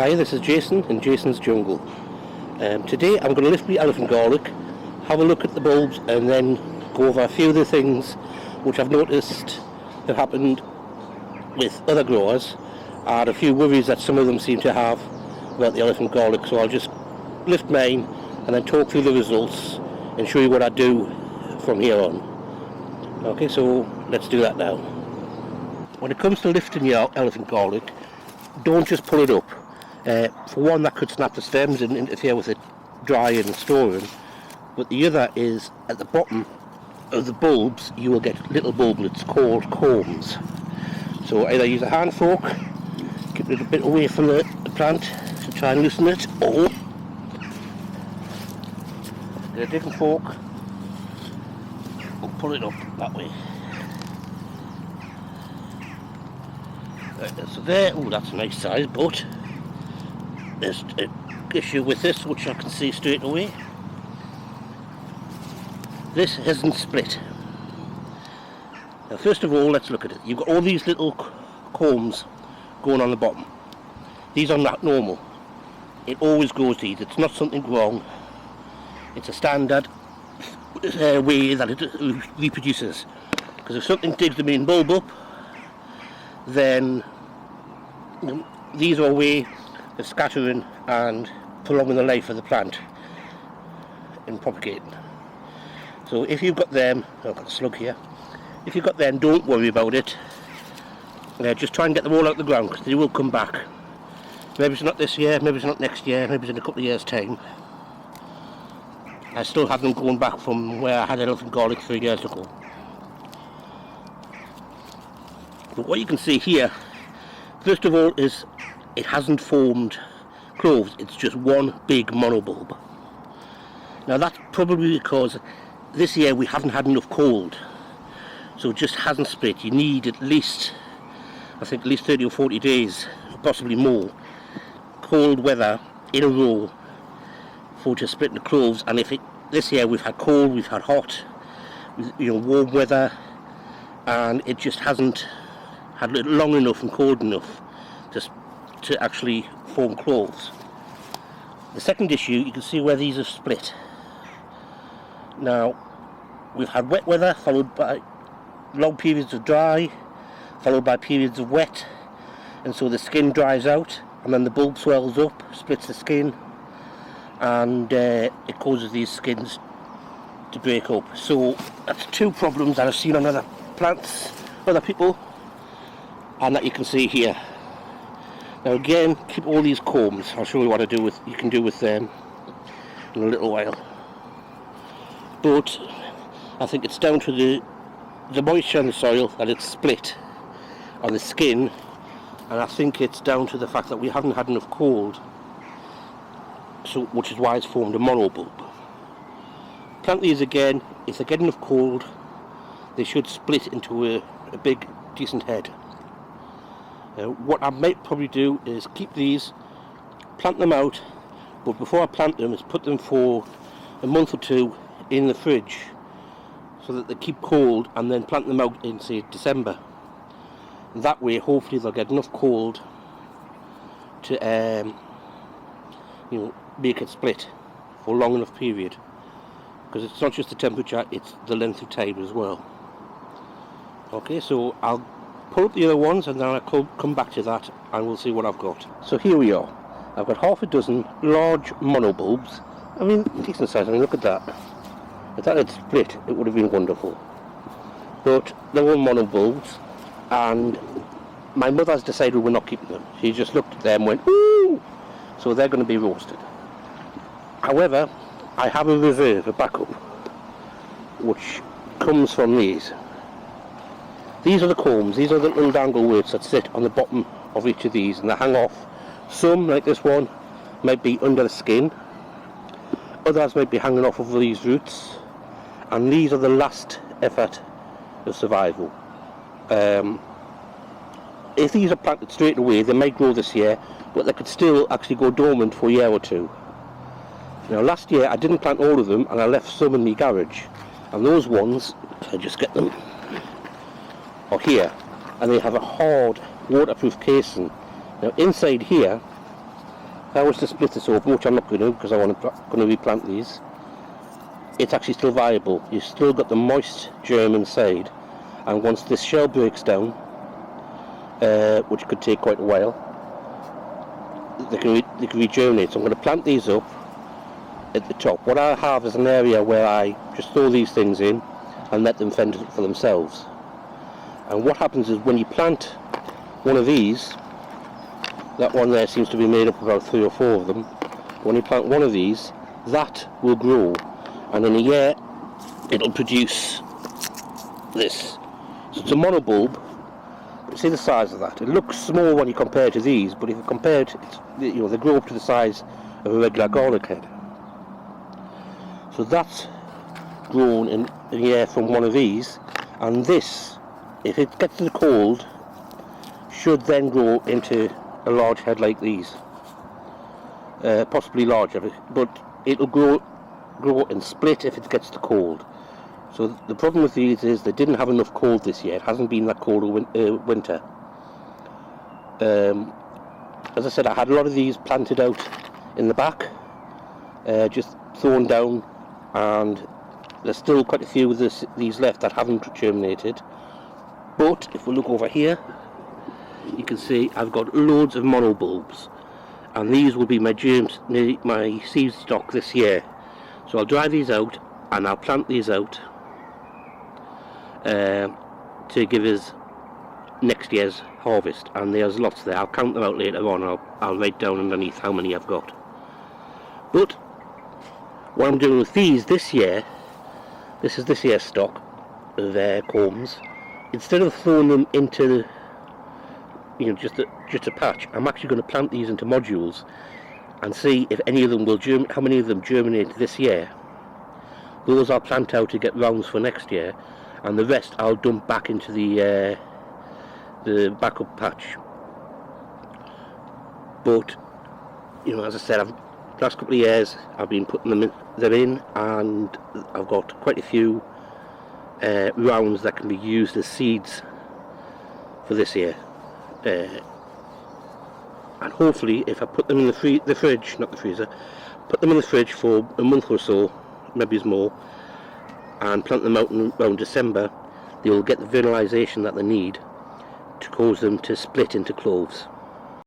Hi, this is Jason in Jason's Jungle. Today I'm going to lift the elephant garlic, have a look at the bulbs and then go over a few of the things which I've noticed have happened with other growers and a few worries that some of them seem to have about the elephant garlic. So I'll just lift mine and then talk through the results and show you what I do from here on. Okay, so let's do that now. When it comes to lifting your elephant garlic, don't just pull it up. For one, that could snap the stems and interfere with it drying and storing, but the other is at the bottom of the bulbs you will get little bulblets called corms. So either use a hand fork, keep it a bit away from the plant to try and loosen it, or get a digging fork and pull it up that way. So there, oh, that's a nice size, but there's an issue with this which I can see straight away. This hasn't split. Now first of all, let's look at it. You've got all these little corms going on the bottom. These are not normal. It always goes these. It's not something wrong. It's a standard way that it reproduces. Because if something digs the main bulb up, then these are a way of scattering and prolonging the life of the plant and propagating. So if you've got them, I've got a slug here, if you've got them, don't worry about it. Just try and get them all out the ground, because they will come back. Maybe it's not this year, maybe it's not next year, maybe it's in a couple of years time. I still have them going back from where I had elephant garlic 3 years ago. But what you can see here, first of all, is it hasn't formed cloves, it's just one big monobulb. Now that's probably because this year we haven't had enough cold, so it just hasn't split. You need at least, I think at least 30 or 40 days, possibly more, cold weather in a row for it to split the cloves. And if it, this year we've had cold, we've had hot, warm weather, and it just hasn't had long enough and cold enough to actually form cloves. The second issue, you can see where these are split. Now, we've had wet weather followed by long periods of dry, followed by periods of wet, and so the skin dries out, and then the bulb swells up, splits the skin, and it causes these skins to break up. So that's two problems that I've seen on other plants, other people, and that you can see here. Now again, keep all these corms. I'll show you what you can do with them in a little while. But I think it's down to the moisture in the soil that it's split on the skin, and I think it's down to the fact that we haven't had enough cold, so which is why it's formed a monobulb. Plant these again. If they get enough cold, they should split into a big decent head. What I might probably do is keep these, plant them out, but before I plant them is put them for a month or two in the fridge so that they keep cold, and then plant them out in, say, December. And that way hopefully they'll get enough cold to make it split for a long enough period, because it's not just the temperature, it's the length of time as well. Okay, so I'll pull up the other ones and then I'll come back to that and we'll see what I've got. So here we are. I've got half a dozen large monobulbs. I mean, decent size. I mean, look at that. If that had split, it would have been wonderful. But they're all monobulbs, and my mother's decided we're not keeping them. She just looked at them and went, ooh! So they're going to be roasted. However, I have a reserve, a backup, which comes from these. These are the corms. These are the little dangleworts that sit on the bottom of each of these, and they hang off. Some, like this one, might be under the skin. Others might be hanging off of these roots, and these are the last effort of survival. If these are planted straight away, they might grow this year, but they could still actually go dormant for a year or two. Now last year I didn't plant all of them, and I left some in my garage, and those ones, if I just get them, are here, and they have a hard waterproof casing. Now inside here if I was to split this open, which I'm not going to because I want to replant these, it's actually still viable. You've still got the moist germ inside, and once this shell breaks down, which could take quite a while, they can regerminate. So I'm going to plant these up at the top. What I have is an area where I just throw these things in and let them fend for themselves. And what happens is when you plant one of these, that one there seems to be made up of about 3 or 4 of them. When you plant one of these, that will grow, and in a year it'll produce this. So it's a monobulb. See the size of that. It looks small when you compare it to these, but if you compare it, they grow up to the size of a regular garlic head. So that's grown in a year from one of these, and this, if it gets to the cold, should then grow into a large head like these, possibly larger, but it'll grow and split if it gets too cold. So the problem with these is they didn't have enough cold this year. It hasn't been that cold a winter. As I said, I had a lot of these planted out in the back, just thrown down, and there's still quite a few of these left that haven't germinated. But if we look over here, you can see I've got loads of monobulbs, and these will be my seed stock this year. So I'll dry these out and I'll plant these out to give us next year's harvest, and there's lots there. I'll count them out later on. I'll write down underneath how many I've got. But what I'm doing with these this year, this is this year's stock of corms. Instead of throwing them into just a patch, I'm actually going to plant these into modules and see if any of them will how many of them germinate this year. Those I'll plant out to get rounds for next year, and the rest I'll dump back into the backup patch. But as I said, last couple of years I've been putting them in, and I've got quite a few rounds that can be used as seeds for this year. And hopefully, if I put them in the fridge, not the freezer, put them in the fridge for a month or so, maybe more, and plant them out around December, they will get the vernalisation that they need to cause them to split into cloves.